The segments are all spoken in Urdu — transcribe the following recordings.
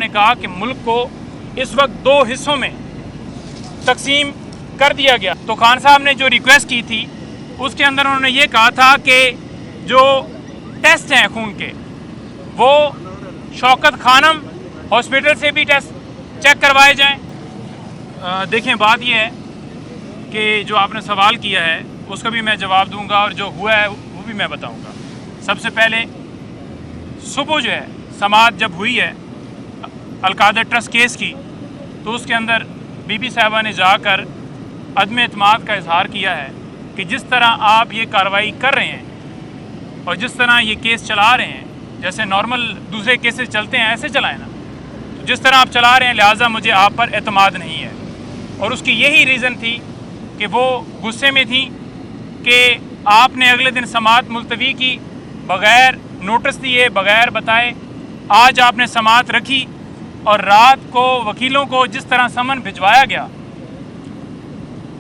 نے کہا کہ ملک کو اس وقت 2 حصوں میں تقسیم کر دیا گیا. تو خان صاحب نے جو ریکویسٹ کی تھی اس کے اندر انہوں نے یہ کہا تھا کہ جو ٹیسٹ ہیں خون کے وہ شوکت خانم ہاسپٹل سے بھی ٹیسٹ چیک کروائے جائیں. دیکھیں بات یہ ہے کہ جو آپ نے سوال کیا ہے اس کا بھی میں جواب دوں گا اور جو ہوا ہے وہ بھی میں بتاؤں گا. سب سے پہلے صبح جو ہے سماعت جب ہوئی ہے القادر ٹرسٹ کیس کی تو اس کے اندر بی بی صاحبہ نے جا کر عدم اعتماد کا اظہار کیا ہے کہ جس طرح آپ یہ کارروائی کر رہے ہیں اور جس طرح یہ کیس چلا رہے ہیں جیسے نارمل دوسرے کیسز چلتے ہیں ایسے چلائیں نا, تو جس طرح آپ چلا رہے ہیں لہٰذا مجھے آپ پر اعتماد نہیں ہے. اور اس کی یہی ریزن تھی کہ وہ غصے میں تھیں کہ آپ نے اگلے دن سماعت ملتوی کی بغیر نوٹس دیے بغیر بتائے. آج آپ نے سماعت رکھی اور رات کو وکیلوں کو جس طرح سمن بھجوایا گیا,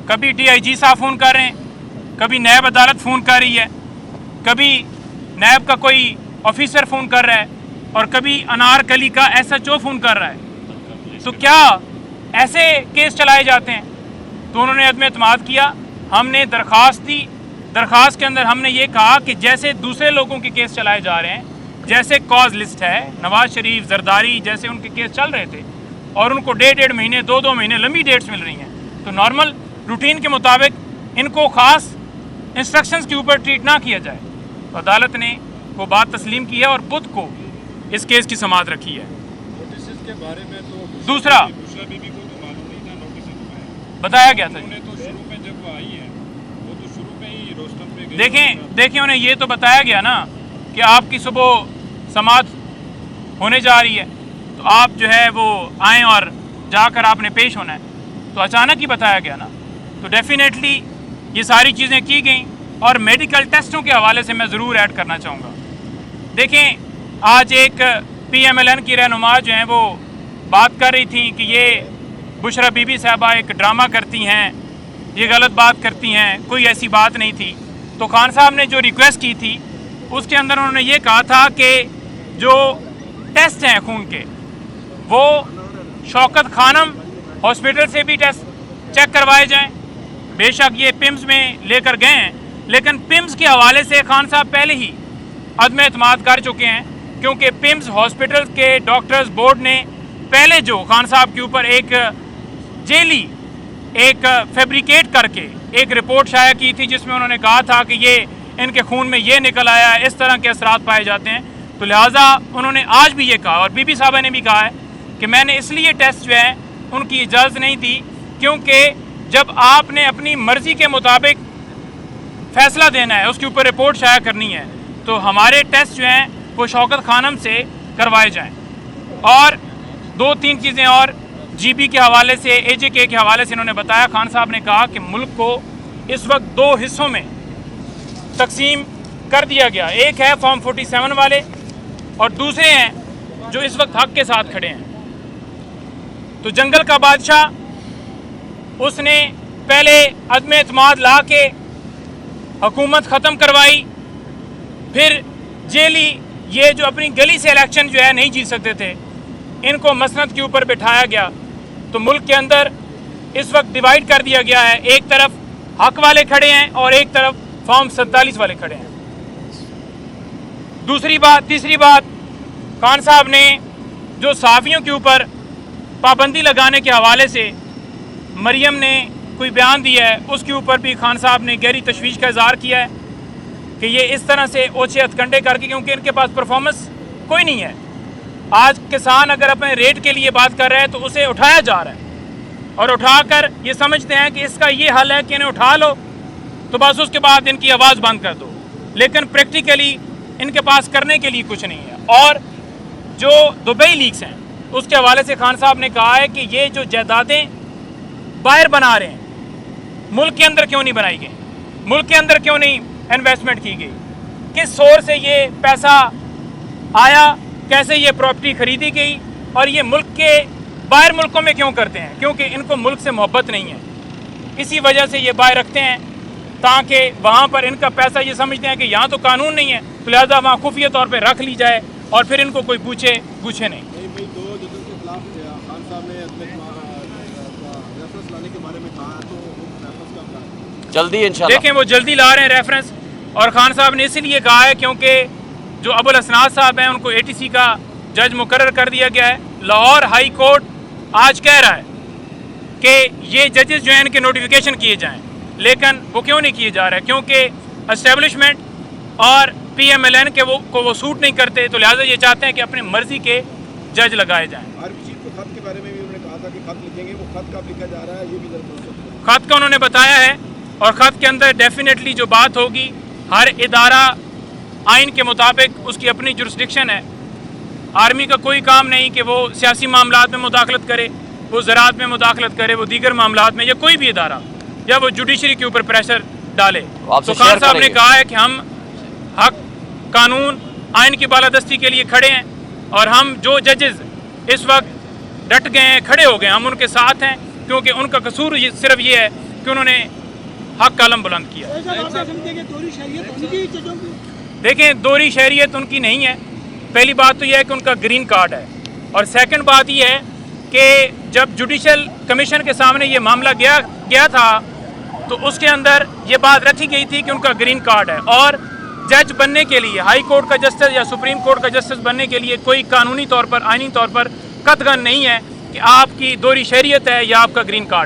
کبھی ڈی آئی جی صاحب فون کر رہے ہیں, کبھی نیب عدالت فون کر رہی ہے, کبھی نیب کا کوئی آفیسر فون کر رہا ہے اور کبھی انارکلی کا ایس ایچ او فون کر رہا ہے. تو کیا ایسے کیس چلائے جاتے ہیں؟ تو انہوں نے عدم اعتماد کیا. ہم نے درخواست دی, درخواست کے اندر ہم نے یہ کہا کہ جیسے دوسرے لوگوں کے کیس چلائے جا رہے ہیں, جیسے کاز لسٹ ہے نواز شریف زرداری جیسے ان کے کیس چل رہے تھے اور ان کو 1.5 مہینے 2 مہینے لمبی ڈیٹس مل رہی ہیں, تو نارمل روٹین کے مطابق ان کو خاص انسٹرکشنز کے اوپر ٹریٹ نہ کیا جائے. تو عدالت نے وہ بات تسلیم کی ہے اور بدھ کو اس کیس کی سماعت رکھی ہے. کے بارے میں تو دوسرا بی بی کو تو معلوم نہیں تھا, نوٹس بتایا گیا تھا. تو شروع میں جب وہ آئی ہے وہ تو شروع میں ہی روسٹم پہ دیکھیں انہیں یہ تو بتایا گیا نا کہ آپ کی صبح سماعت ہونے جا رہی ہے تو آپ جو ہے وہ آئیں اور جا کر آپ نے پیش ہونا ہے, تو اچانک ہی بتایا گیا نا. تو ڈیفینیٹلی یہ ساری چیزیں کی گئیں. اور میڈیکل ٹیسٹوں کے حوالے سے میں ضرور ایڈ کرنا چاہوں گا. دیکھیں آج ایک پی ایم ایل این کی رہنما جو ہیں وہ بات کر رہی تھیں کہ یہ بشرا بی بی صاحبہ ایک ڈرامہ کرتی ہیں, یہ غلط بات کرتی ہیں, کوئی ایسی بات نہیں تھی. تو خان صاحب نے جو ریکویسٹ کی تھی اس کے اندر انہوں نے یہ کہا تھا کہ جو ٹیسٹ ہیں خون کے وہ شوکت خانم ہاسپٹل سے بھی ٹیسٹ چیک کروائے جائیں. بے شک یہ پمز میں لے کر گئے ہیں لیکن پمز کے حوالے سے خان صاحب پہلے ہی عدم اعتماد کر چکے ہیں, کیونکہ پمز ہاسپٹل کے ڈاکٹرز بورڈ نے پہلے جو خان صاحب کے اوپر ایک جیلی ایک فیبریکیٹ کر کے ایک رپورٹ شائع کی تھی جس میں انہوں نے کہا تھا کہ یہ ان کے خون میں یہ نکل آیا ہے, اس طرح کے اثرات پائے جاتے ہیں. تو لہٰذا انہوں نے آج بھی یہ کہا اور بی بی صاحبہ نے بھی کہا ہے کہ میں نے اس لیے ٹیسٹ جو ہے ان کی اجازت نہیں دی کیونکہ جب آپ نے اپنی مرضی کے مطابق فیصلہ دینا ہے, اس کے اوپر رپورٹ شائع کرنی ہے, تو ہمارے ٹیسٹ جو ہیں وہ شوکت خانم سے کروائے جائیں. اور 2-3 چیزیں اور جی بی کے حوالے سے اے جے کے حوالے سے انہوں نے بتایا. خان صاحب نے کہا کہ ملک کو اس وقت 2 حصوں میں تقسیم کر دیا گیا, ایک ہے فارم 47 والے اور دوسرے ہیں جو اس وقت حق کے ساتھ کھڑے ہیں. تو جنگل کا بادشاہ اس نے پہلے عدم اعتماد لا کے حکومت ختم کروائی, پھر جیلی یہ جو اپنی گلی سے الیکشن جو ہے نہیں جیت سکتے تھے ان کو مسند کے اوپر بٹھایا گیا. تو ملک کے اندر اس وقت ڈیوائیڈ کر دیا گیا ہے, ایک طرف حق والے کھڑے ہیں اور ایک طرف فارم 47 والے کھڑے ہیں. تیسری بات خان صاحب نے جو صحافیوں کے اوپر پابندی لگانے کے حوالے سے مریم نے کوئی بیان دیا ہے اس کے اوپر بھی خان صاحب نے گہری تشویش کا اظہار کیا ہے کہ یہ اس طرح سے اوچھے ہتھکنڈے کر کے, کیونکہ ان کے پاس پرفارمنس کوئی نہیں ہے. آج کسان اگر اپنے ریٹ کے لیے بات کر رہے ہیں تو اسے اٹھایا جا رہا ہے اور اٹھا کر یہ سمجھتے ہیں کہ اس کا یہ حل ہے کہ انہیں اٹھا لو تو بس اس کے بعد ان کی آواز بند کر دو, لیکن پریکٹیکلی ان کے پاس کرنے کے لیے کچھ نہیں ہے. اور جو دبئی لیکس ہیں اس کے حوالے سے خان صاحب نے کہا ہے کہ یہ جو جائیدادیں باہر بنا رہے ہیں ملک کے اندر کیوں نہیں بنائی گئی, ملک کے اندر کیوں نہیں انویسٹمنٹ کی گئی, کس سورس سے یہ پیسہ آیا, کیسے یہ پراپرٹی خریدی گئی, اور یہ ملک کے باہر ملکوں میں کیوں کرتے ہیں, کیونکہ ان کو ملک سے محبت نہیں ہے. اسی وجہ سے یہ باہر رکھتے ہیں تاکہ وہاں پر ان کا پیسہ یہ سمجھتے ہیں کہ یہاں تو قانون نہیں ہے تو لہٰذا وہاں خفیہ طور پہ رکھ لی جائے اور پھر ان کو کوئی پوچھے نہیں. خان صاحب نے ریفرنس لانے کے بارے میں کہا تو ریفرنس کا کیا جلدی انشاءاللہ. دیکھیں وہ جلدی لا رہے ہیں ریفرنس، اور خان صاحب نے اسی لیے کہا ہے کیونکہ جو ابو الاسناد صاحب ہیں ان کو ATC کا جج مقرر کر دیا گیا ہے. لاہور ہائی کورٹ آج کہہ رہا ہے کہ یہ ججز جو ہیں ان کے نوٹیفیکیشن کیے جائیں، لیکن وہ کیوں نہیں کیے جا رہے؟ کیونکہ اسٹیبلشمنٹ اور PMLN کے کو وہ سوٹ نہیں کرتے، تو لہٰذا یہ چاہتے ہیں کہ اپنی مرضی کے جج لگائے جائیں. آرمی چیف کو خط کے بارے میں بھی انہوں نے کہا تھا کہ خط لکھیں گے، وہ خط کب لکھا جا رہا ہے یہ بھی ضرور. خط کا انہوں نے بتایا ہے، اور خط کے اندر ڈیفینیٹلی جو بات ہوگی، ہر ادارہ آئین کے مطابق اس کی اپنی جورسڈکشن ہے. آرمی کا کوئی کام نہیں کہ وہ سیاسی معاملات میں مداخلت کرے، وہ زراعت میں مداخلت کرے، وہ دیگر معاملات میں، یا کوئی بھی ادارہ، یا وہ جوڈیشری کے اوپر پریشر ڈالے. تو خان صاحب نے کہا ہے کہ ہم حق، قانون، آئین کی بالادستی کے لیے کھڑے ہیں، اور ہم جو ججز اس وقت ڈٹ گئے ہیں، کھڑے ہو گئے ہیں، ہم ان کے ساتھ ہیں، کیونکہ ان کا قصور صرف یہ ہے کہ انہوں نے حق کا علم بلند کیا. دیکھیں دوہری شہریت ان کی نہیں ہے. پہلی بات تو یہ ہے کہ ان کا گرین کارڈ ہے، اور سیکنڈ بات یہ ہے کہ جب جوڈیشل کمیشن کے سامنے یہ معاملہ گیا تھا تو اس کے اندر یہ بات رکھی گئی تھی کہ ان کا گرین کارڈ ہے، اور جج بننے کے لیے، ہائی کورٹ کا جسٹس یا سپریم کورٹ کا جسٹس بننے کے لیے کوئی قانونی طور پر، آئینی طور پر قطعاً نہیں ہے کہ آپ کی دوہری شہریت ہے یا آپ کا گرین کارڈ ہے.